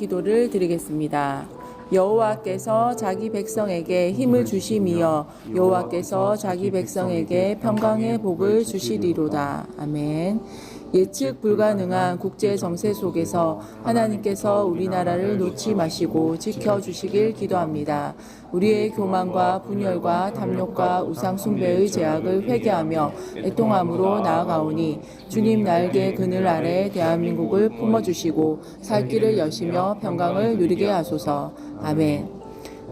기도를 드리겠습니다. 여호와께서 자기 백성에게 힘을 주심이여 여호와께서 자기 백성에게 평강의 복을 주시리로다. 아멘. 예측 불가능한 국제 정세 속에서 하나님께서 우리나라를 놓지 마시고 지켜주시길 기도합니다. 우리의 교만과 분열과 탐욕과 우상 숭배의 죄악을 회개하며 애통함으로 나아가오니 주님 날개 그늘 아래 대한민국을 품어주시고 살 길을 여시며 평강을 누리게 하소서. 아멘.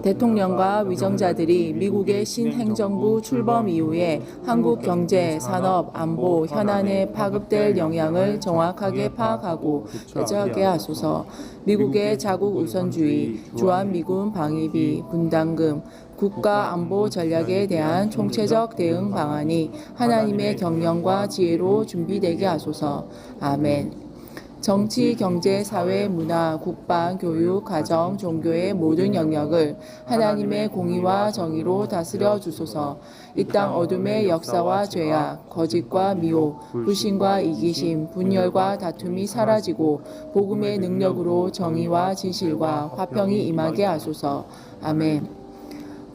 대통령과 위정자들이 미국의 신행정부 출범 이후에 한국 경제, 산업, 안보, 현안에 파급될 영향을 정확하게 파악하고 대처하게 하소서. 미국의 자국 우선주의, 주한미군 방위비, 분담금, 국가안보 전략에 대한 총체적 대응 방안이 하나님의 경영과 지혜로 준비되게 하소서. 아멘. 정치, 경제, 사회, 문화, 국방, 교육, 가정, 종교의 모든 영역을 하나님의 공의와 정의로 다스려 주소서. 이 땅 어둠의 역사와 죄악, 거짓과 미혹, 불신과 이기심, 분열과 다툼이 사라지고 복음의 능력으로 정의와 진실과 화평이 임하게 하소서. 아멘.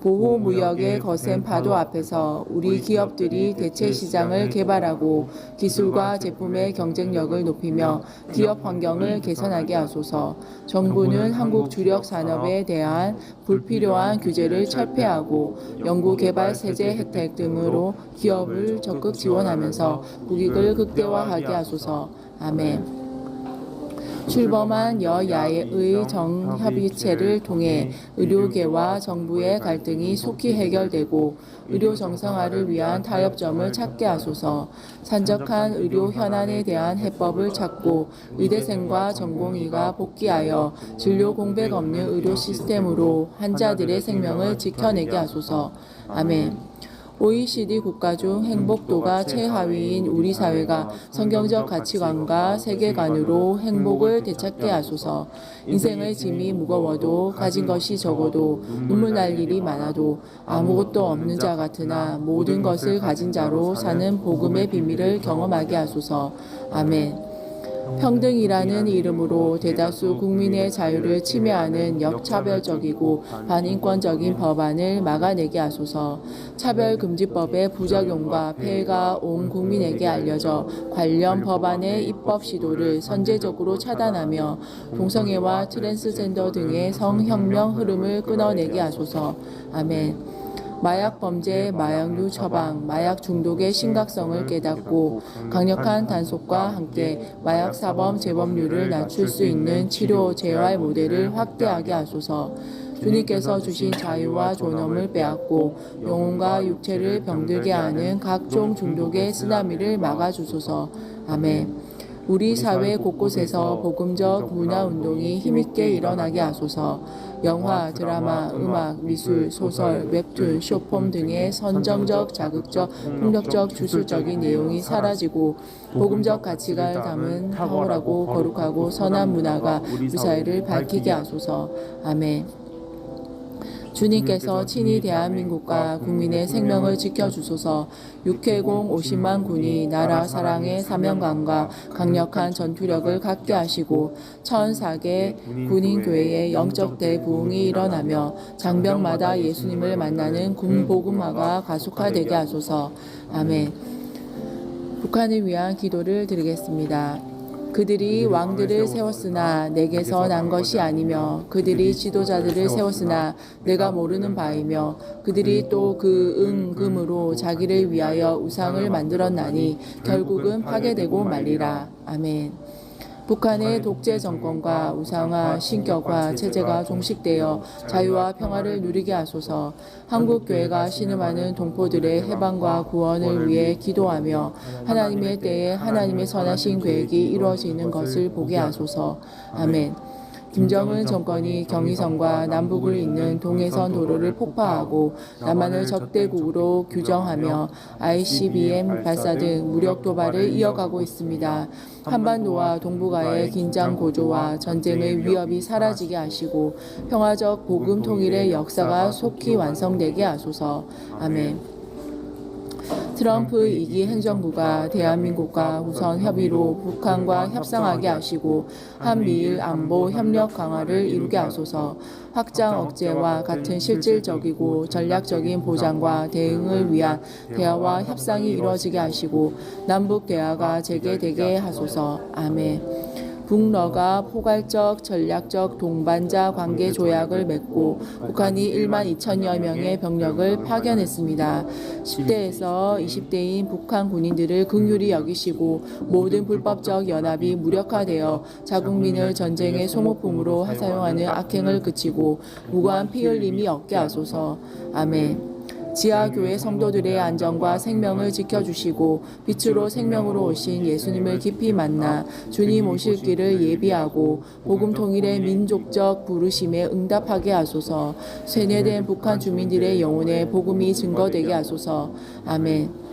보호무역의 거센 파도 앞에서 우리 기업들이 대체 시장을 개발하고 기술과 제품의 경쟁력을 높이며 기업 환경을 개선하게 하소서. 정부는 한국 주력 산업에 대한 불필요한 규제를 철폐하고 연구개발 세제 혜택 등으로 기업을 적극 지원하면서 국익을 극대화하게 하소서. 아멘. 출범한 여야의 정협의체를 통해 의료계와 정부의 갈등이 속히 해결되고 의료 정상화를 위한 타협점을 찾게 하소서. 산적한 의료 현안에 대한 해법을 찾고 의대생과 전공의가 복귀하여 진료 공백 없는 의료 시스템으로 환자들의 생명을 지켜내게 하소서. 아멘. OECD 국가 중 행복도가 최하위인 우리 사회가 성경적 가치관과 세계관으로 행복을 되찾게 하소서. 인생의 짐이 무거워도 가진 것이 적어도 눈물 날 일이 많아도 아무것도 없는 자 같으나 모든 것을 가진 자로 사는 복음의 비밀을 경험하게 하소서. 아멘. 평등이라는 이름으로 대다수 국민의 자유를 침해하는 역차별적이고 반인권적인 법안을 막아내게 하소서. 차별금지법의 부작용과 폐해가 온 국민에게 알려져 관련 법안의 입법 시도를 선제적으로 차단하며 동성애와 트랜스젠더 등의 성혁명 흐름을 끊어내게 하소서. 아멘. 마약 범죄, 마약류 처방, 마약 중독의 심각성을 깨닫고 강력한 단속과 함께 마약 사범 재범률을 낮출 수 있는 치료 재활 모델을 확대하게 하소서. 주님께서 주신 자유와 존엄을 빼앗고 영혼과 육체를 병들게 하는 각종 중독의 쓰나미를 막아주소서. 아멘. 우리 사회 곳곳에서 복음적 문화운동이 힘있게 일어나게 하소서. 영화, 드라마, 음악, 미술, 소설, 웹툰, 쇼폼 등의 선정적, 자극적, 폭력적, 주술적인 내용이 사라지고 복음적 가치가 담은 탁월하고 거룩하고 선한 문화가 우리 사회를 밝히게 하소서. 아멘. 주님께서 친히 대한민국과 국민의 생명을 지켜주소서. 육해공 50만 군이 나라 사랑의 사명감과 강력한 전투력을 갖게 하시고 1004개 군인교회의 영적 대부흥이 일어나며 장병마다 예수님을 만나는 군복음화가 가속화되게 하소서. 아멘. 북한을 위한 기도를 드리겠습니다. 그들이 왕들을 세웠으나 내게서 난 것이 아니며 그들이 지도자들을 세웠으나 내가 모르는 바이며 그들이 또 그 은금으로 자기를 위하여 우상을 만들었나니 결국은 파괴되고 말리라. 아멘. 북한의 독재 정권과 우상화, 신격화 체제가 종식되어 자유와 평화를 누리게 하소서. 한국교회가 신음하는 동포들의 해방과 구원을 위해 기도하며 하나님의 때에 하나님의 선하신 계획이 이루어지는 것을 보게 하소서. 아멘. 김정은 정권이 경의선과 남북을 잇는 동해선 도로를 폭파하고 남한을 적대국으로 규정하며 ICBM 발사 등 무력 도발을 이어가고 있습니다. 한반도와 동북아의 긴장 고조와 전쟁의 위협이 사라지게 하시고 평화적 복음 통일의 역사가 속히 완성되게 하소서. 아멘. 트럼프 2기 행정부가 대한민국과 우선 협의로 북한과 협상하게 하시고 한미일 안보 협력 강화를 이루게 하소서. 확장 억제와 같은 실질적이고 전략적인 보장과 대응을 위한 대화와 협상이 이루어지게 하시고 남북 대화가 재개되게 하소서. 아멘. 북러가 포괄적 전략적 동반자 관계 조약을 맺고 북한이 1만 2천여 명의 병력을 파견했습니다. 10대에서 20대인 북한 군인들을 긍휼히 여기시고 모든 불법적 연합이 무력화되어 자국민을 전쟁의 소모품으로 사용하는 악행을 그치고 무고한 피 흘림이 없게 하소서. 아멘. 지하교회 성도들의 안전과 생명을 지켜주시고 빛으로 생명으로 오신 예수님을 깊이 만나 주님 오실 길을 예비하고 복음 통일의 민족적 부르심에 응답하게 하소서. 쇠뇌된 북한 주민들의 영혼에 복음이 증거되게 하소서. 아멘.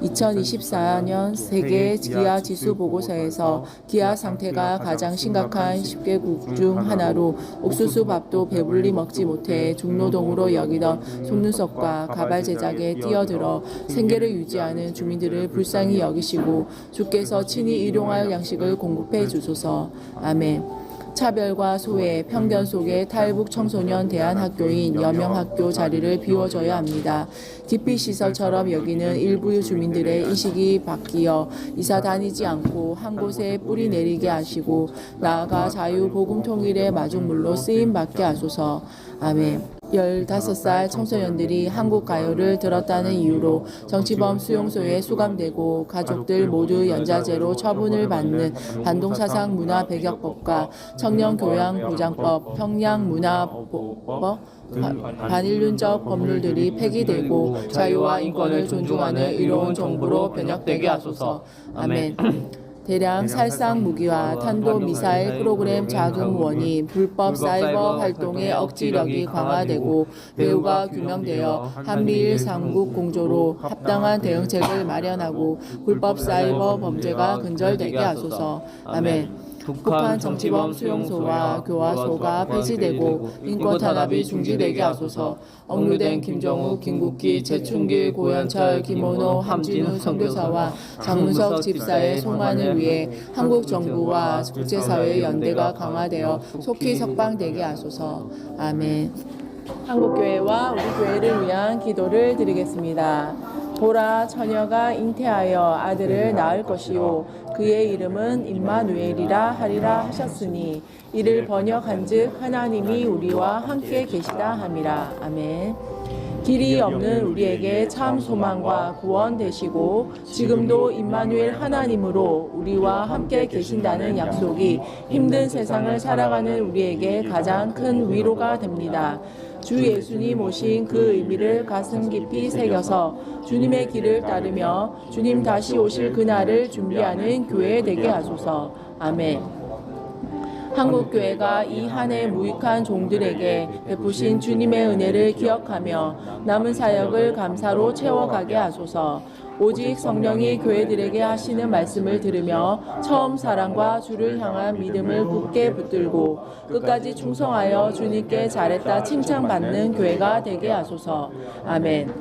2024년 세계 기아 지수 보고서에서 기아 상태가 가장 심각한 10개국 중 하나로 옥수수 밥도 배불리 먹지 못해 중노동으로 여기던 속눈썹과 가발 제작에 뛰어들어 생계를 유지하는 주민들을 불쌍히 여기시고 주께서 친히 일용할 양식을 공급해 주소서. 아멘. 차별과 소외, 편견 속에 탈북 청소년 대안학교인 여명학교 자리를 비워줘야 합니다. 기피시설처럼 여기는 일부 주민들의 인식이 바뀌어 이사 다니지 않고 한 곳에 뿌리 내리게 하시고 나아가 자유복음통일의 마중물로 쓰임받게 하소서. 아멘. 15살 청소년들이 한국 가요를 들었다는 이유로 정치범 수용소에 수감되고 가족들 모두 연좌제로 처분을 받는 반동사상 문화배격법과 청년교양보장법, 평양문화법, 반인륜적 법률들이 폐기되고 자유와 인권을 존중하는 의로운 정부로 변혁되게 하소서. 아멘. 대량 살상 무기와 탄도미사일 프로그램 자금원이 불법 사이버 활동의 억지력이 강화되고 배후가 규명되어 한미일 삼국 공조로 합당한 대응책을 마련하고 불법 사이버 범죄가 근절되게 하소서. 아멘. 북한 정치범 수용소와 교화소가 폐지되고 인권 탄압이 중지되게 하소서. 억류된 김정우, 김국기, 재충길, 고현철, 김원호, 함진우 선교사와 장문석 집사의 송환을 위해 한국 정부와 국제사회의 연대가 강화되어 속히 석방되게 하소서. 아멘. 한국교회와 우리 교회를 위한 기도를 드리겠습니다. 보라, 처녀가 잉태하여 아들을 낳을 것이요 그의 이름은 임마누엘이라 하리라 하셨으니 이를 번역한즉 하나님이 우리와 함께 계시다 함이라. 아멘. 길이 없는 우리에게 참 소망과 구원 되시고 지금도 임마누엘 하나님으로 우리와 함께 계신다는 약속이 힘든 세상을 살아가는 우리에게 가장 큰 위로가 됩니다. 주 예수님 오신 그 의미를 가슴 깊이 새겨서 주님의 길을 따르며 주님 다시 오실 그날을 준비하는 교회 되게 하소서. 아멘. 한국교회가 이 한 해 무익한 종들에게 베푸신 주님의 은혜를 기억하며 남은 사역을 감사로 채워가게 하소서. 오직 성령이 교회들에게 하시는 말씀을 들으며 처음 사랑과 주를 향한 믿음을 굳게 붙들고 끝까지 충성하여 주님께 잘했다 칭찬받는 교회가 되게 하소서. 아멘.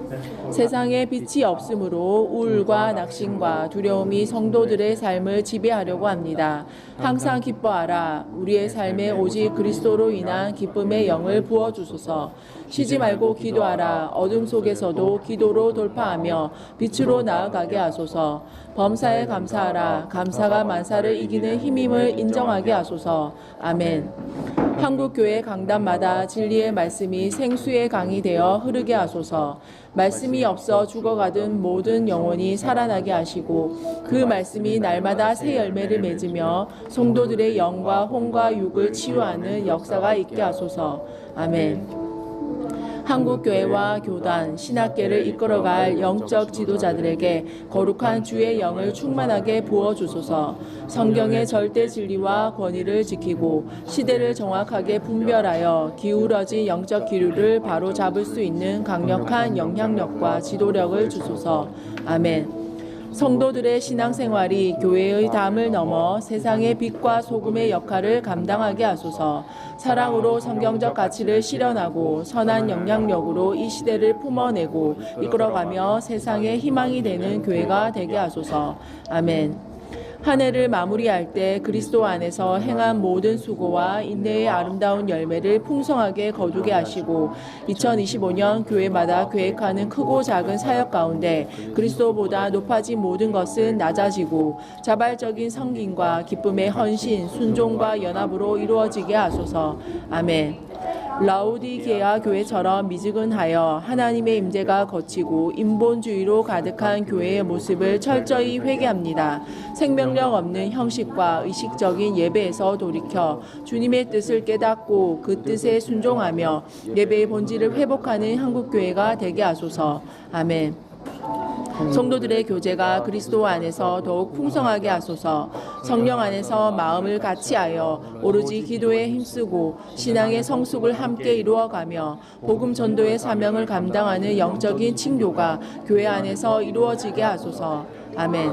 세상에 빛이 없으므로 우울과 낙심과 두려움이 성도들의 삶을 지배하려고 합니다. 항상 기뻐하라. 우리의 삶에 오직 그리스도로 인한 기쁨의 영을 부어주소서. 쉬지 말고 기도하라. 어둠 속에서도 기도로 돌파하며 빛으로 나아가게 하소서. 범사에 감사하라. 감사가 만사를 이기는 힘임을 인정하게 하소서. 아멘. 한국교회 강단마다 진리의 말씀이 생수의 강이 되어 흐르게 하소서. 말씀이 없어 죽어가던 모든 영혼이 살아나게 하시고 그 말씀이 날마다 새 열매를 맺으며 성도들의 영과 혼과 육을 치유하는 역사가 있게 하소서. 아멘. 한국교회와 교단, 신학계를 이끌어갈 영적 지도자들에게 거룩한 주의 영을 충만하게 부어주소서. 성경의 절대 진리와 권위를 지키고 시대를 정확하게 분별하여 기울어진 영적 기류를 바로 잡을 수 있는 강력한 영향력과 지도력을 주소서. 아멘. 성도들의 신앙생활이 교회의 담을 넘어 세상의 빛과 소금의 역할을 감당하게 하소서. 사랑으로 성경적 가치를 실현하고 선한 영향력으로 이 시대를 품어내고 이끌어가며 세상의 희망이 되는 교회가 되게 하소서. 아멘. 한 해를 마무리할 때 그리스도 안에서 행한 모든 수고와 인내의 아름다운 열매를 풍성하게 거두게 하시고 2025년 교회마다 계획하는 크고 작은 사역 가운데 그리스도보다 높아진 모든 것은 낮아지고 자발적인 섬김과 기쁨의 헌신, 순종과 연합으로 이루어지게 하소서. 아멘. 라오디게아 교회처럼 미지근하여 하나님의 임재가 거치고 인본주의로 가득한 교회의 모습을 철저히 회개합니다. 생명력 없는 형식과 의식적인 예배에서 돌이켜 주님의 뜻을 깨닫고 그 뜻에 순종하며 예배의 본질을 회복하는 한국교회가 되게 하소서. 아멘. 성도들의 교제가 그리스도 안에서 더욱 풍성하게 하소서. 성령 안에서 마음을 같이하여 오로지 기도에 힘쓰고 신앙의 성숙을 함께 이루어가며 복음 전도의 사명을 감당하는 영적인 칭교가 교회 안에서 이루어지게 하소서. 아멘.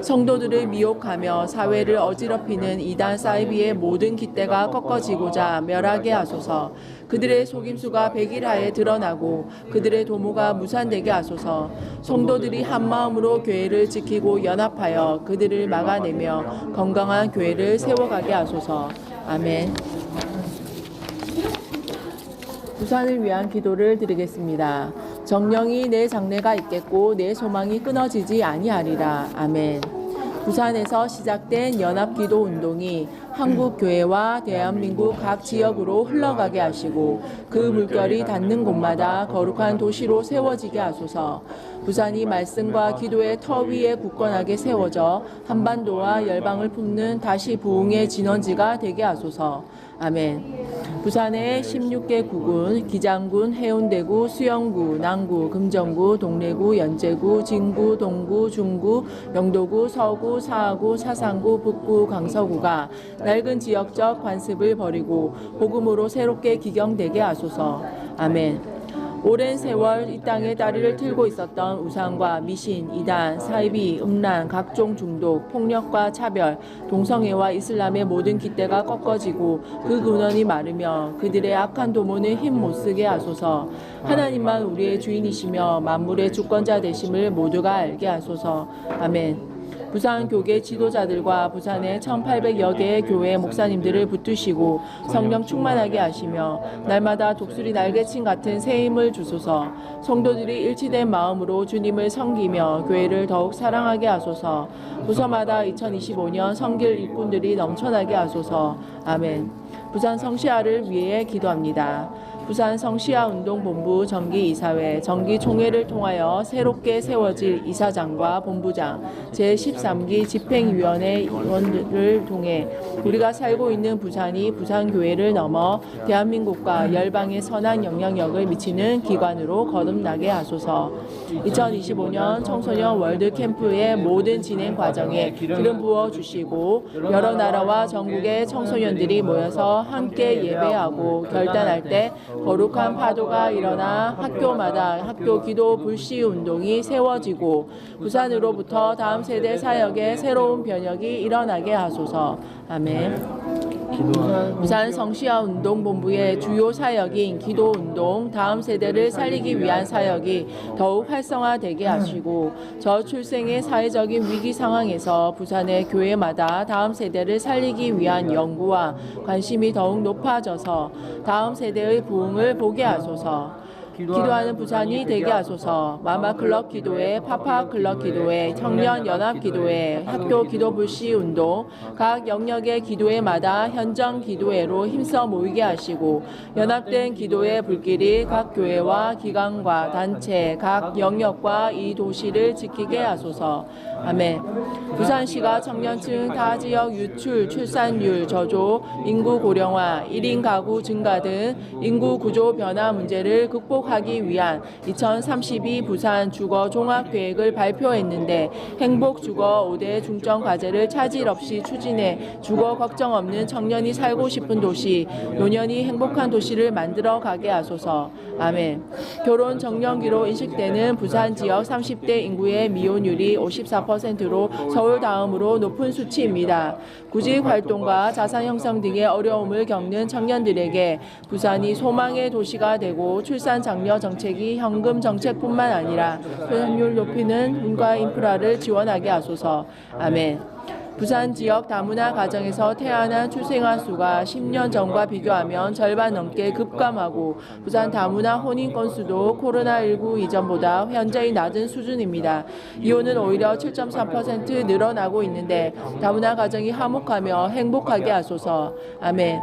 성도들을 미혹하며 사회를 어지럽히는 이단 사이비의 모든 깃대가 꺾어지고자 멸하게 하소서. 그들의 속임수가 백일하에 드러나고 그들의 도모가 무산되게 하소서. 성도들이 한마음으로 교회를 지키고 연합하여 그들을 막아내며 건강한 교회를 세워가게 하소서. 아멘. 부산을 위한 기도를 드리겠습니다. 정령이 내 장래가 있겠고 내 소망이 끊어지지 아니하리라. 아멘. 부산에서 시작된 연합기도 운동이 한국 교회와 대한민국 각 지역으로 흘러가게 하시고 그 물결이 닿는 곳마다 거룩한 도시로 세워지게 하소서. 부산이 말씀과 기도의 터 위에 굳건하게 세워져 한반도와 열방을 품는 다시 부흥의 진원지가 되게 하소서. 아멘. 부산의 16개 구군, 기장군, 해운대구, 수영구, 남구, 금정구, 동래구, 연제구, 진구, 동구, 중구, 영도구, 서구, 사하구, 사상구, 북구, 강서구가 낡은 지역적 관습을 버리고 복음으로 새롭게 기경되게 하소서. 아멘. 오랜 세월 이 땅에 다리를 틀고 있었던 우상과 미신, 이단, 사이비, 음란, 각종 중독, 폭력과 차별, 동성애와 이슬람의 모든 깃대가 꺾어지고 그 근원이 마르며 그들의 악한 도모는 힘 못쓰게 하소서. 하나님만 우리의 주인이시며 만물의 주권자 되심을 모두가 알게 하소서. 아멘. 부산 교계 지도자들과 부산의 1800여 개의 교회 목사님들을 붙드시고 성령 충만하게 하시며 날마다 독수리 날개친 같은 새 힘을 주소서. 성도들이 일치된 마음으로 주님을 섬기며 교회를 더욱 사랑하게 하소서. 부서마다 2025년 성길 일꾼들이 넘쳐나게 하소서. 아멘. 부산 성시아를 위해 기도합니다. 부산 성시아운동본부 정기이사회 정기총회를 통하여 새롭게 세워질 이사장과 본부장 제13기 집행위원회 위원들을 통해 우리가 살고 있는 부산이 부산교회를 넘어 대한민국과 열방의 선한 영향력을 미치는 기관으로 거듭나게 하소서. 2025년 청소년 월드캠프의 모든 진행 과정에 기름 부어 주시고 여러 나라와 전국의 청소년들이 모여서 함께 예배하고 결단할 때 거룩한 파도가 일어나 학교마다 학교 기도 불씨 운동이 세워지고 부산으로부터 다음 세대 사역에 새로운 변혁이 일어나게 하소서. 아멘. 부산 성시아운동본부의 주요 사역인 기도운동, 다음 세대를 살리기 위한 사역이 더욱 활성화되게 하시고 저출생의 사회적인 위기 상황에서 부산의 교회마다 다음 세대를 살리기 위한 연구와 관심이 더욱 높아져서 다음 세대의 부흥을 보게 하소서. 기도하는 부산이 되게 하소서. 마마클럽 기도회, 파파클럽 기도회, 청년연합 기도회, 학교 기도 불씨 운동, 각 영역의 기도회마다 현장 기도회로 힘써 모이게 하시고 연합된 기도의 불길이 각 교회와 기관과 단체, 각 영역과 이 도시를 지키게 하소서. 아멘. 부산시가 청년층 다지역 유출, 출산율 저조, 인구 고령화, 1인 가구 증가 등 인구 구조 변화 문제를 극복하고 지역하기 위한 2032 부산 주거 종합계획을 발표했는데 행복 주거 5대 중점 과제를 차질 없이 추진해 주거 걱정 없는 청년이 살고 싶은 도시, 노년이 행복한 도시를 만들어 가게 하소서. 아멘. 결혼 정년기로 인식되는 부산 지역 30대 인구의 미혼율이 54%로 서울 다음으로 높은 수치입니다. 구직 활동과 자산 형성 등의 어려움을 겪는 청년들에게 부산이 소망의 도시가 되고 출산 장려 정책이 현금 정책뿐만 아니라 소득률 높이는 hun과 인프라를 지원하게 하소서. 아멘. 부산 지역 다문화 가정에서 태어난 출생아 수가 10년 전과 비교하면 절반 넘게 급감하고 부산 다문화 혼인 건수도 코로나19 이전보다 현저히 낮은 수준입니다. 이혼은 오히려 7.3% 늘어나고 있는데 다문화 가정이 화목하며 행복하게 하소서. 아멘.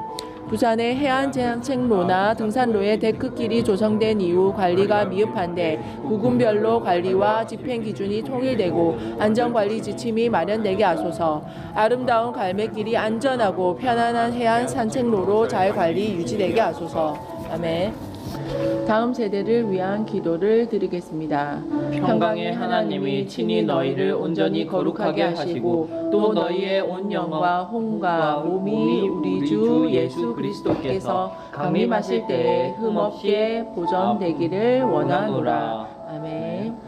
부산의 해안재앙책로나 등산로의 데크길이 조성된 이후 관리가 미흡한데 구군별로 관리와 집행 기준이 통일되고 안전관리 지침이 마련되게 하소서. 아름다운 갈매길이 안전하고 편안한 해안 산책로로 잘 관리 유지되게 하소서. 아멘. 다음 세대를 위한 기도를 드리겠습니다. 평강의 하나님이 친히 너희를 온전히 거룩하게 하시고 또 너희의 온 영과 혼과 몸이 우리 주 예수 그리스도께서 강림하실 때에 흠없게 보존되기를 원하노라. 아멘.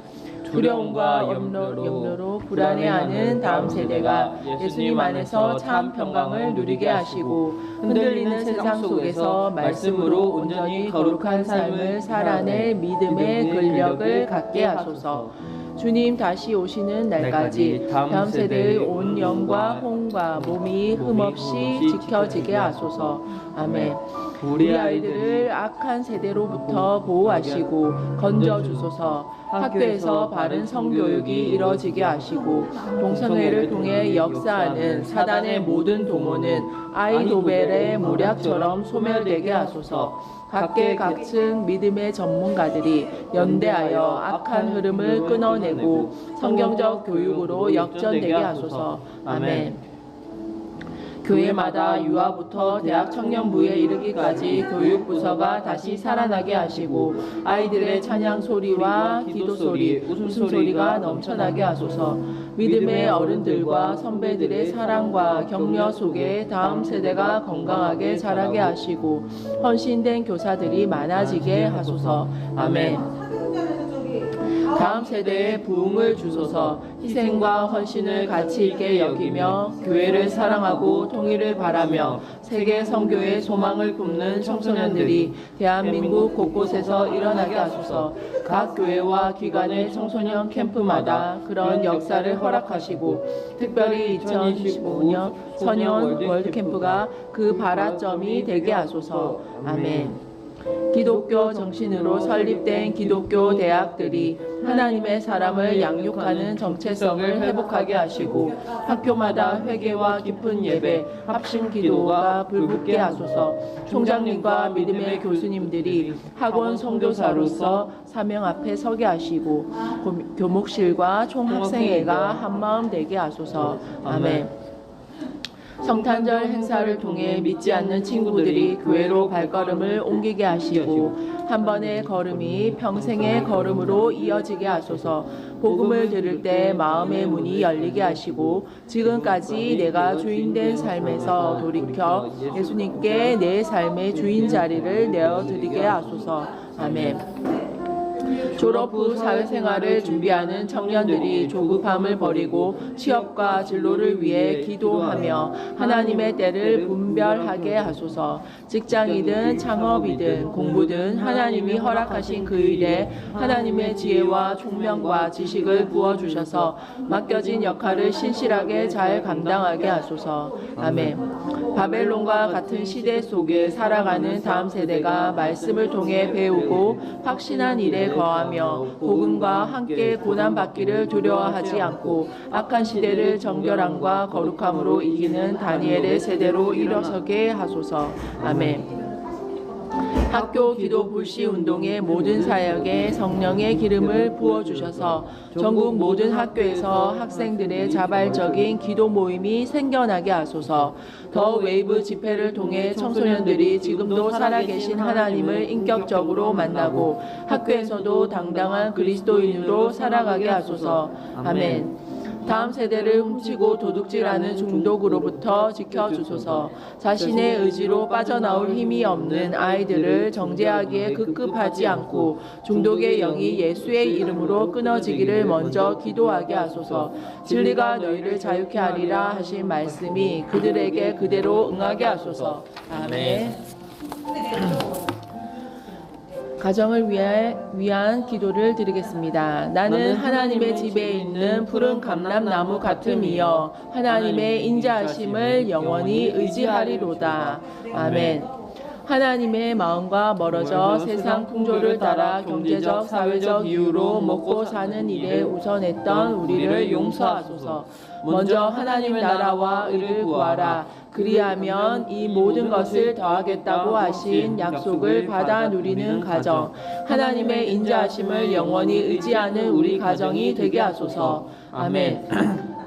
두려움과 염려로 불안해하는 다음 세대가 예수님 안에서 참 평강을 누리게 하시고 흔들리는 세상 속에서 말씀으로 온전히 거룩한 삶을 살아낼 믿음의 근력을 갖게 하소서. 주님 다시 오시는 날까지 다음 세대의 온 영과 혼과 몸이 흠없이 지켜지게 하소서. 아멘. 우리 아이들을 악한 세대로부터 보호하시고 건져주소서. 학교에서 바른 성교육이 이뤄지게 하시고 동성애를 통해 역사하는 사단의 모든 도모는 아이도벨의 모략처럼 소멸되게 하소서. 각계각층 믿음의 전문가들이 연대하여 악한 흐름을 끊어내고 성경적 교육으로 역전되게 하소서. 아멘. 교회마다 유아부터 대학 청년부에 이르기까지 교육부서가 다시 살아나게 하시고 아이들의 찬양 소리와 기도 소리, 웃음소리가 넘쳐나게 하소서. 믿음의 어른들과 선배들의 사랑과 격려 속에 다음 세대가 건강하게 자라게 하시고 헌신된 교사들이 많아지게 하소서. 아멘. 다음 세대에 부흥을 주소서. 희생과 헌신을 가치 있게 여기며 교회를 사랑하고 통일을 바라며 세계 선교의 소망을 품는 청소년들이 대한민국 곳곳에서 일어나게 하소서. 각 교회와 기관의 청소년 캠프마다 그런 역사를 허락하시고 특별히 2025년 선연 월드캠프가 그 발화점이 되게 하소서. 아멘. 기독교 정신으로 설립된 기독교 대학들이 하나님의 사람을 양육하는 정체성을 회복하게 하시고 학교마다 회개와 깊은 예배, 합심 기도가 불붙게 하소서. 총장님과 믿음의 교수님들이 학원 선교사로서 사명 앞에 서게 하시고 교목실과 총학생회가 한마음 되게 하소서. 아멘. 성탄절 행사를 통해 믿지 않는 친구들이 교회로 발걸음을 옮기게 하시고 한 번의 걸음이 평생의 걸음으로 이어지게 하소서. 복음을 들을 때 마음의 문이 열리게 하시고 지금까지 내가 주인된 삶에서 돌이켜 예수님께 내 삶의 주인 자리를 내어드리게 하소서. 아멘. 졸업 후 사회생활을 준비하는 청년들이 조급함을 버리고 취업과 진로를 위해 기도하며 하나님의 때를 분별하게 하소서. 직장이든 창업이든 공부든 하나님이 허락하신 그 일에 하나님의 지혜와 총명과 지식을 부어주셔서 맡겨진 역할을 신실하게 잘 감당하게 하소서. 아멘. 바벨론과 같은 시대 속에 살아가는 다음 세대가 말씀을 통해 배우고 확신한 일에 거하며 복음과 함께 고난받기를 두려워하지 않고 악한 시대를 정결함과 거룩함으로 이기는 다니엘의 세대로 일어서게 하소서. 아멘. 학교 기도 불시 운동의 모든 사역에 성령의 기름을 부어주셔서 전국 모든 학교에서 학생들의 자발적인 기도 모임이 생겨나게 하소서. 더 웨이브 집회를 통해 청소년들이 지금도 살아계신 하나님을 인격적으로 만나고 학교에서도 당당한 그리스도인으로 살아가게 하소서. 아멘. 다음 세대를 훔치고 도둑질하는 중독으로부터 지켜주소서. 자신의 의지로 빠져나올 힘이 없는 아이들을 정죄하기에 급급하지 않고 중독의 영이 예수의 이름으로 끊어지기를 먼저 기도하게 하소서. 진리가 너희를 자유케 하리라 하신 말씀이 그들에게 그대로 응하게 하소서. 아멘. 가정을 위한 기도를 드리겠습니다. 나는 하나님의 집에 있는 푸른 감람나무 같음이여 하나님의 인자하심을 영원히 의지하리로다. 아멘. 하나님의 마음과 멀어져 세상 풍조를 따라 경제적, 사회적 이유로 먹고 사는 일에 우선했던 우리를 용서하소서. 먼저 하나님 나라와 의를 구하라. 그리하면 이 모든 것을 더하겠다고 하신 약속을 받아 누리는 가정, 하나님의 인자하심을 영원히 의지하는 우리 가정이 되게 하소서. 아멘.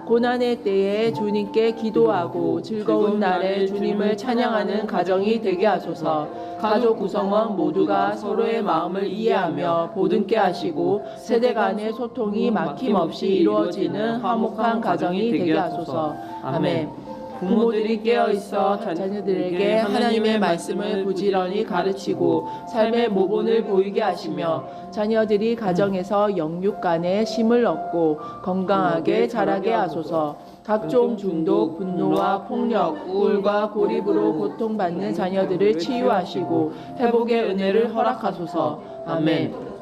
고난의 때에 주님께 기도하고 즐거운 날에 주님을 찬양하는 가정이 되게 하소서. 가족 구성원 모두가 서로의 마음을 이해하며 보듬게 하시고 세대 간의 소통이 막힘없이 이루어지는 화목한 가정이 되게 하소서. 아멘. 부모들이 깨어있어 자녀들에게 하나님의 말씀을 부지런히 가르치고 삶의 모본을 보이게 하시며 자녀들이 가정에서 영육 간의 힘을 얻고 건강하게 자라게 하소서. 각종 중독, 분노와 폭력, 우울과 고립으로 고통받는 자녀들을 치유하시고 회복의 은혜를 허락하소서. 아멘.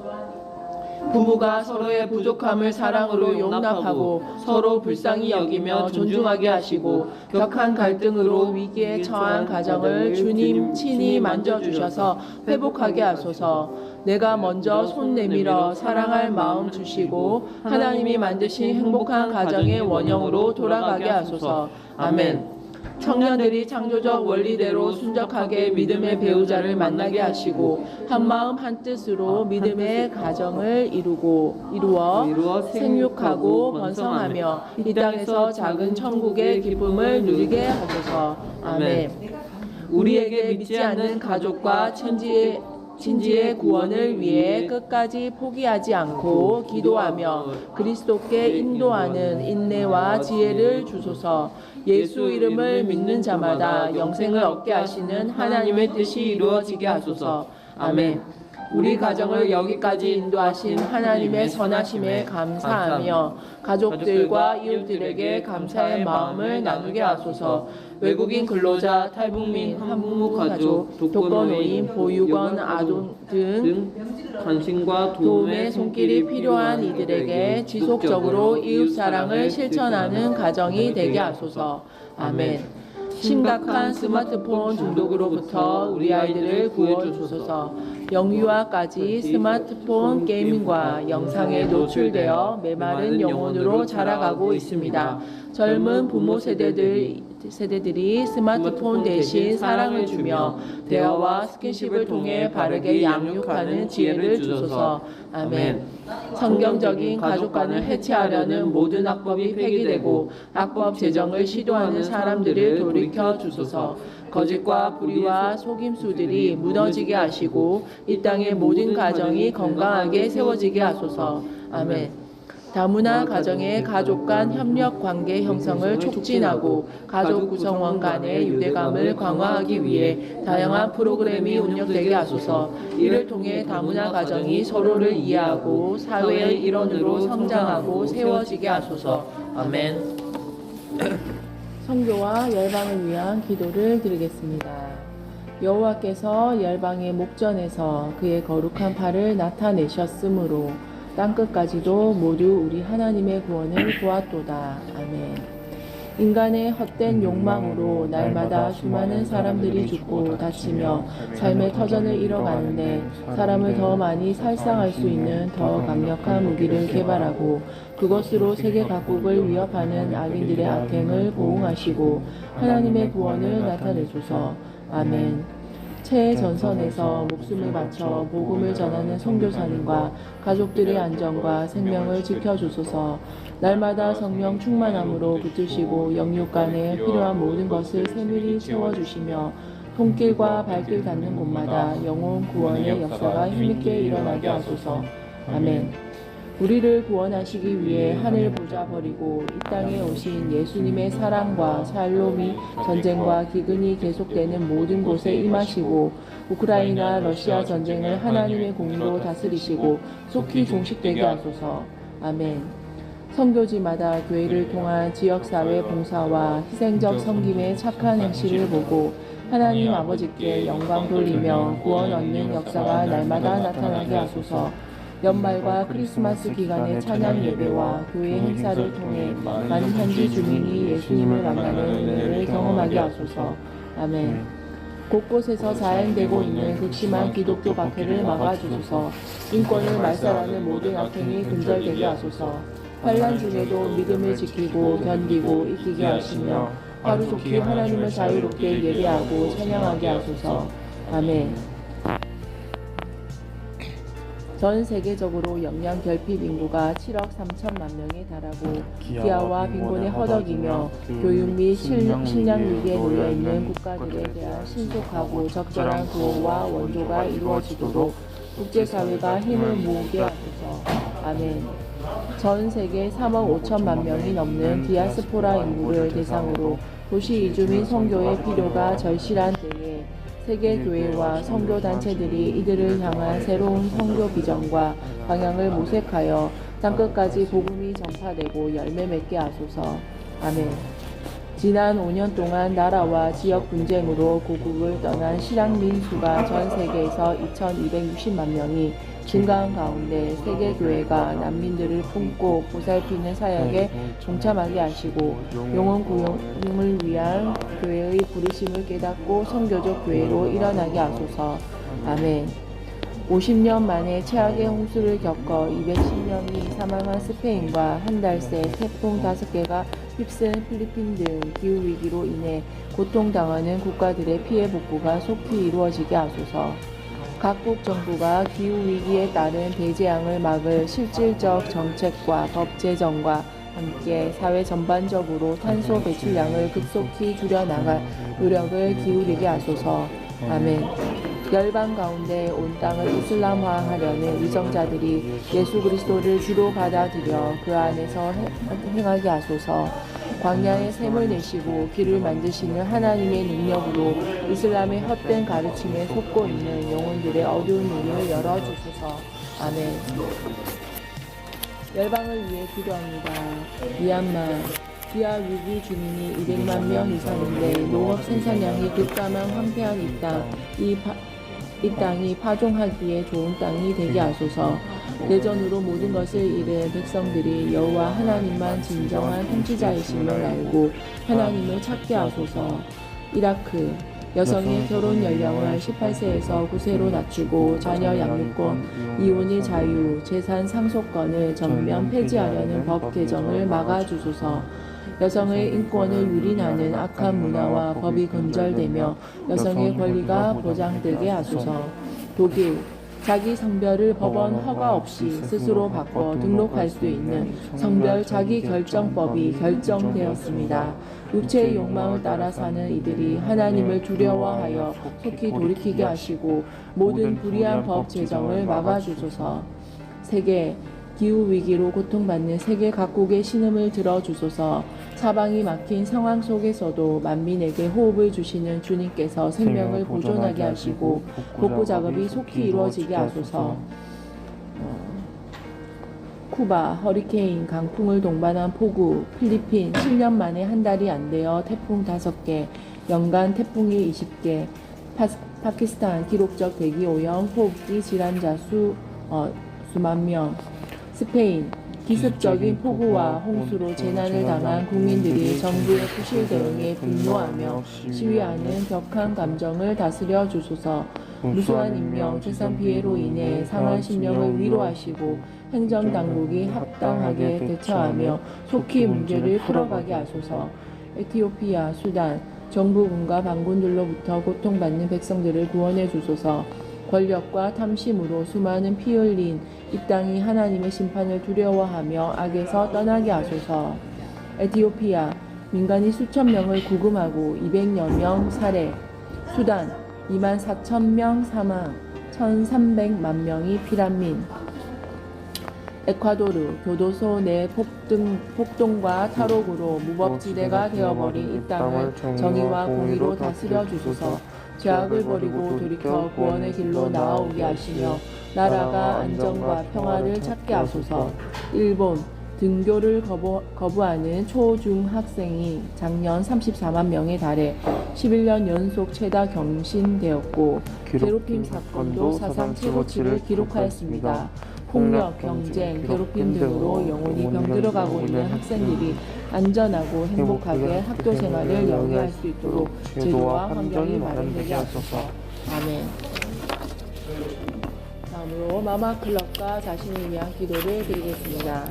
부부가 서로의 부족함을 사랑으로 용납하고 서로 불쌍히 여기며 존중하게 하시고 격한 갈등으로 위기에 처한 가정을 주님 친히 만져주셔서 회복하게 하소서. 내가 먼저 손 내밀어 사랑할 마음 주시고 하나님이 만드신 행복한 가정의 원형으로 돌아가게 하소서. 아멘. 청년들이 창조적 원리대로 순적하게 믿음의 배우자를 만나게 하시고 한마음 한뜻으로 믿음의 가정을 이루어 생육하고 번성하며 이 땅에서 작은 천국의 기쁨을 누리게 하소서. 아멘. 우리에게 믿지 않는 가족과 친지의 구원을 위해 끝까지 포기하지 않고 기도하며 그리스도께 인도하는 인내와 지혜를 주소서. 예수 이름을 믿는 자마다 영생을 얻게 하시는 하나님의 뜻이 이루어지게 하소서. 아멘. 우리 가정을 여기까지 인도하신 하나님의 선하심에 감사하며 가족들과 이웃들에게 감사의 마음을 나누게 하소서. 외국인 근로자, 탈북민, 한부모 가족, 독거노인, 보육원, 아동 등 관심과 도움의 손길이 필요한 이들에게 지속적으로 이웃사랑을 실천하는 가정이 되게 하소서. 아멘. 심각한 스마트폰 중독으로부터 우리 아이들을 구워주소서. 영유아까지 스마트폰 게임과 영상에 노출되어 메마른 영혼으로 자라가고 있습니다. 젊은 부모 세대들이 스마트폰 대신 사랑을 주며 대화와 스킨십을 통해 바르게 양육하는 지혜를 주소서. 아멘. 성경적인 가족관을 해체하려는 모든 악법이 폐기되고 악법 제정을 시도하는 사람들을 돌이켜 주소서. 거짓과 불의와 속임수들이 무너지게 하시고 이 땅의 모든 가정이 건강하게 세워지게 하소서. 아멘. 다문화 가정의 가족 간 협력 관계 형성을 촉진하고 가족 구성원 간의 유대감을 강화하기 위해 다양한 프로그램이 운영되게 하소서. 이를 통해 다문화 가정이 서로를 이해하고 사회의 일원으로 성장하고 세워지게 하소서. 아멘. 선교와 열방을 위한 기도를 드리겠습니다. 여호와께서 열방의 목전에서 그의 거룩한 팔을 나타내셨으므로 땅끝까지도 모두 우리 하나님의 구원을 보았도다. 아멘. 인간의 헛된 욕망으로 날마다 수많은 사람들이 죽고 다치며 삶의 터전을 잃어가는데 사람을 더 많이 살상할 수 있는 더 강력한 무기를 개발하고 그것으로 세계 각국을 위협하는 악인들의 악행을 보응하시고 하나님의 구원을 나타내소서. 아멘. 최전선에서 목숨을 바쳐 복음을 전하는 선교사님과 가족들의 안전과 생명을 지켜주소서. 날마다 성령 충만함으로 붙드시고 영육간에 필요한 모든 것을 세밀히 채워주시며 손길과 발길 닿는 곳마다 영혼 구원의 역사가 힘있게 일어나게 하소서. 아멘. 우리를 구원하시기 위해 하늘 보좌 버리고 이 땅에 오신 예수님의 사랑과 샬롬이 전쟁과 기근이 계속되는 모든 곳에 임하시고 우크라이나 러시아 전쟁을 하나님의 공의로 다스리시고 속히 종식되게 하소서. 아멘. 선교지마다 교회를 통한 지역사회 봉사와 희생적 섬김의 착한 행실을 보고 하나님 아버지께 영광 돌리며 구원 얻는 역사가 날마다 나타나게 하소서. 연말과 크리스마스 기간의 찬양 예배와 교회 행사를 통해 많은 현지 주민이 예수님을 만나는 은혜를 경험하게 하소서. 아멘. 곳곳에서 자행되고 있는 극심한 기독교 박해를 막아주소서. 인권을 말살하는 모든 악행이 근절되게 하소서. 환난 중에도 믿음을 지키고 견디고 이기게 하시며 하루속히 하나님을 자유롭게 예배하고 찬양하게 하소서. 아멘. 전 세계적으로 영양 결핍 인구가 7억 3천만 명에 달하고 기아와 빈곤에 허덕이며 교육 및 식량 위기에 놓여 있는 국가들에 대한 신속하고 적절한 구호와 원조가 이루어지도록 국제사회가 힘을 모으게 하소서. 아멘. 전 세계 3억 5천만 명이 넘는 디아스포라 인구를 대상으로 도시 이주 및 선교의 필요가 절실한 때에 세계교회와 선교단체들이 이들을 향한 새로운 선교 비전과 방향을 모색하여 땅끝까지 복음이 전파되고 열매 맺게 하소서. 아멘. 지난 5년 동안 나라와 지역 분쟁으로 고국을 떠난 실향민 수가 전 세계에서 2,260만 명이 증가한 가운데 세계교회가 난민들을 품고 보살피는 사역에 동참하게 하시고 영혼 구용을 위한 교회의 부르심을 깨닫고 선교적 교회로 일어나게 하소서. 아멘. 50년 만에 최악의 홍수를 겪어 210명이 사망한 스페인과 한 달 새 태풍 5개가 휩쓴 필리핀 등 기후위기로 인해 고통당하는 국가들의 피해 복구가 속히 이루어지게 하소서. 각국 정부가 기후위기에 따른 대재앙을 막을 실질적 정책과 법 제정과 함께 사회 전반적으로 탄소 배출량을 급속히 줄여나갈 노력을 기울이게 하소서. 아멘. 열방 가운데 온 땅을 이슬람화하려는 위정자들이 예수 그리스도를 주로 받아들여 그 안에서 행하게 하소서. 광야에 샘을 내시고 길을 만드시는 하나님의 능력으로 이슬람의 헛된 가르침에 속고 있는 영혼들의 어두운 눈을 열어주소서. 아멘. 열방을 위해 기도합니다. 미얀마 기아 위기 주민이 200만 명 이상인데 농업 생산량이 급감한 황폐한 이 땅이 파종하기에 좋은 땅이 되게 하소서. 내전으로 모든 것을 잃은 백성들이 여호와 하나님만 진정한 통치자이심을 알고 하나님을 찾게 하소서. 이라크 여성의 결혼 연령을 18세에서 9세로 낮추고 자녀 양육권, 이혼의 자유, 재산 상속권을 전면 폐지하려는 법 개정을 막아주소서. 여성의 인권을 유린하는 악한 문화와 법이 근절되며 여성의 권리가 보장되게 하소서. 독일 자기 성별을 법원 허가 없이 스스로 바꿔 등록할 수 있는 성별 자기결정법이 결정되었습니다. 육체의 욕망을 따라 사는 이들이 하나님을 두려워하여 속히 돌이키게 하시고 모든 불의한 법 제정을 막아주소서. 세계 기후위기로 고통받는 세계 각국의 신음을 들어주소서. 사방이 막힌 상황 속에서도 만민에게 호흡을 주시는 주님께서 생명을 보존하게 하시고 복구 작업이 속히 이루어지게 하소서. 쿠바 허리케인 강풍을 동반한 폭우, 필리핀 10년 만에 한 달이 안 되어 태풍 5개, 연간 태풍이 20개, 파키스탄 기록적 대기 오염, 호흡기 질환자 수만 명, 스페인 기습적인 폭우와 홍수로 재난을 당한 국민들이 정부의 부실 대응에 분노하며 시위하는 격한 감정을 다스려 주소서. 무수한 인명, 재산 피해로 인해 상한 심령을 위로하시고 행정당국이 합당하게 대처하며 속히 문제를 풀어가게 하소서. 에티오피아, 수단, 정부군과 반군들로부터 고통받는 백성들을 구원해 주소서. 권력과 탐심으로 수많은 피 흘린 이 땅이 하나님의 심판을 두려워하며 악에서 떠나게 하소서. 에티오피아 민간인 수천 명을 구금하고 200여 명 살해. 수단 2만 4천 명 사망, 1,300만 명이 피난민. 에콰도르 교도소 내 폭동과 탈옥으로 무법지대가 되어버린 이 땅을 정의와 공의로 다스려 주소서. 죄악을 버리고 돌이켜 구원의 길로 나아오게 하시며 나라가 안정과 평화를 찾게 하소서. 일본 등교를 거부하는 초중학생이 작년 34만 명에 달해 11년 연속 최다 경신되었고 괴롭힘 사건도 사상 최고치를 기록하였습니다. 폭력, 경쟁, 괴롭힘 등으로 영혼이 병들어가고 있는 학생들이 안전하고 행복하게 학교 생활을 영위할 수 있도록 제도와 환경이 마련되게 하소서. 아멘. 다음으로 마마클럽과 자신을 위한 기도를 드리겠습니다.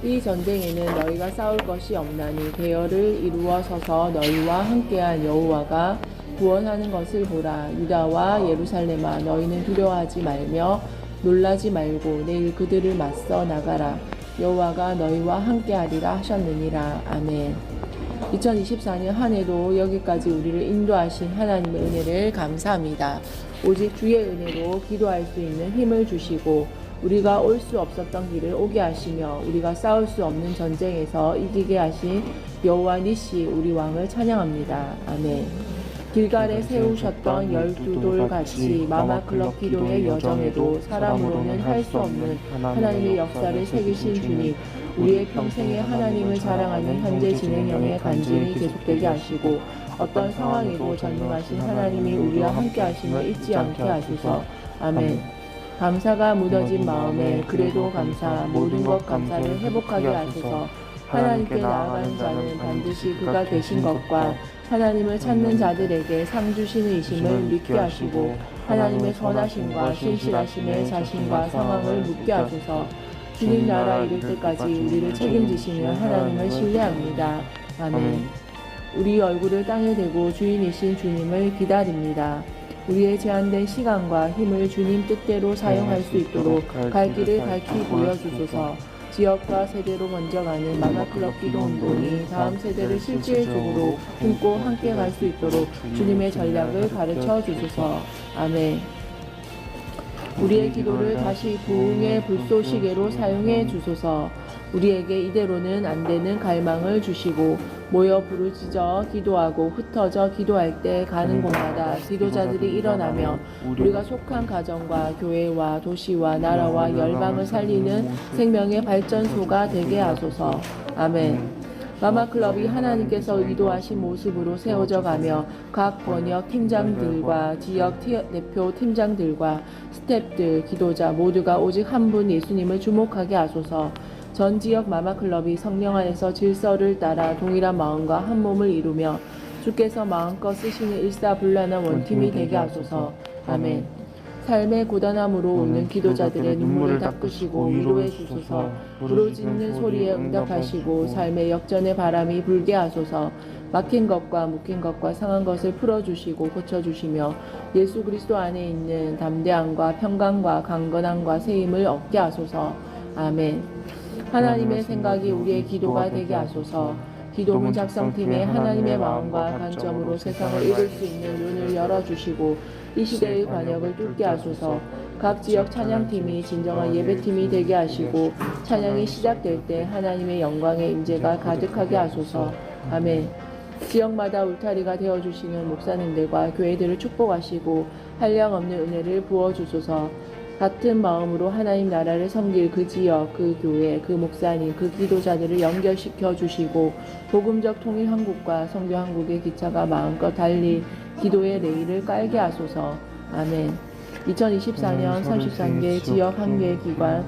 이 전쟁에는 너희가 싸울 것이 없나니 대열을 이루어 서서 너희와 함께한 여호와가 구원하는 것을 보라. 유다와 예루살렘아 너희는 두려워하지 말며 놀라지 말고 내일 그들을 맞서 나가라. 여호와가 너희와 함께하리라 하셨느니라. 아멘. 2024년 한 해도 여기까지 우리를 인도하신 하나님의 은혜를 감사합니다. 오직 주의 은혜로 기도할 수 있는 힘을 주시고 우리가 올 수 없었던 길을 오게 하시며 우리가 싸울 수 없는 전쟁에서 이기게 하신 여호와 니시 우리 왕을 찬양합니다. 아멘. 길갈에 세우셨던 12돌 같이 마마클럽 기도의 여정에도 사람으로는 할 수 없는 하나님의 역사를 새기신 주님, 우리의 평생에 하나님을 자랑하는 현재 진행형의 간증이 계속되게 하시고 어떤 상황에도 전능하신 하나님이 우리와 함께 하심을 잊지 않게 하소서. 아멘. 감사가 묻어진 마음에 그래도 감사, 모든 것 감사를 회복하게 하소서. 하나님께 나아가는 자는 반드시 그가 되신 것과 하나님을 찾는 자들에게 상 주시는 이심을 믿게 하시고 하나님의 선하심과 신실하심의 자신과 상황을 묻게 하소서. 주님 나라 이룰 때까지 우리를 책임지시는 하나님을 신뢰합니다. 아멘. 우리 얼굴을 땅에 대고 주인이신 주님을 기다립니다. 우리의 제한된 시간과 힘을 주님 뜻대로 사용할 수 있도록 갈 길을 밝히 보여주소서. 지역과 세대로 번져가는 마마클럽 기도 운동이 다음 세대를 실질적으로 품고 함께 갈 수 있도록 주님의 전략을 가르쳐 주소서. 아멘. 우리의 기도를 다시 부흥의 불쏘시개로 사용해 주소서. 우리에게 이대로는 안 되는 갈망을 주시고 모여 부르짖어 기도하고 흩어져 기도할 때 가는 곳마다 기도자들이 일어나며 우리가 속한 가정과 교회와 도시와 나라와 열방을 살리는 생명의 발전소가 되게 하소서. 아멘. 마마클럽이 하나님께서 의도하신 모습으로 세워져 가며 각 번역 팀장들과 지역 대표 팀장들과 스태프들, 기도자 모두가 오직 한 분 예수님을 주목하게 하소서. 전 지역 마마클럽이 성령 안에서 질서를 따라 동일한 마음과 한 몸을 이루며 주께서 마음껏 쓰시는 일사불란한 원팀이 되게 하소서. 아멘. 삶의 고단함으로 오는 기도자들의 눈물을 닦으시고 위로해 주소서. 부르짖는 소리에 응답하시고 삶의 역전의 바람이 불게 하소서. 막힌 것과 묶인 것과 상한 것을 풀어주시고 고쳐주시며 예수 그리스도 안에 있는 담대함과 평강과 강건함과 세임을 얻게 하소서. 아멘. 하나님의 생각이 우리의 기도가 되게 하소서. 기도문 작성팀에 하나님의 마음과 관점으로 세상을 읽을 수 있는 눈을 열어주시고 이 시대의 관역을 뚫게 하소서. 각 지역 찬양팀이 진정한 예배팀이 되게 하시고 찬양이 시작될 때 하나님의 영광의 임재가 가득하게 하소서. 아멘. 지역마다 울타리가 되어주시는 목사님들과 교회들을 축복하시고 한량없는 은혜를 부어주소서. 같은 마음으로 하나님 나라를 섬길 그 지역, 그 교회, 그 목사님, 그 기도자들을 연결시켜 주시고 복음적 통일 한국과 선교 한국의 기차가 마음껏 달리 기도의 레일을 깔게 하소서. 아멘. 2024년 33개 지역 한개 기관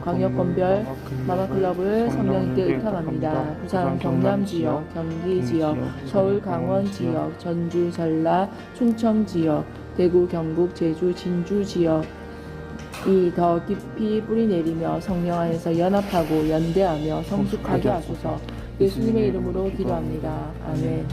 광역권별 마마클럽을 성령님께 의탁합니다. 부산 경남 지역, 경기 지역, 서울 강원 지역, 전주 전라 충청 지역, 대구 경북 제주 진주 지역 이 더 깊이 뿌리내리며 성령 안에서 연합하고 연대하며 성숙하게 하소서. 예수님의 이름으로 기도합니다. 아멘.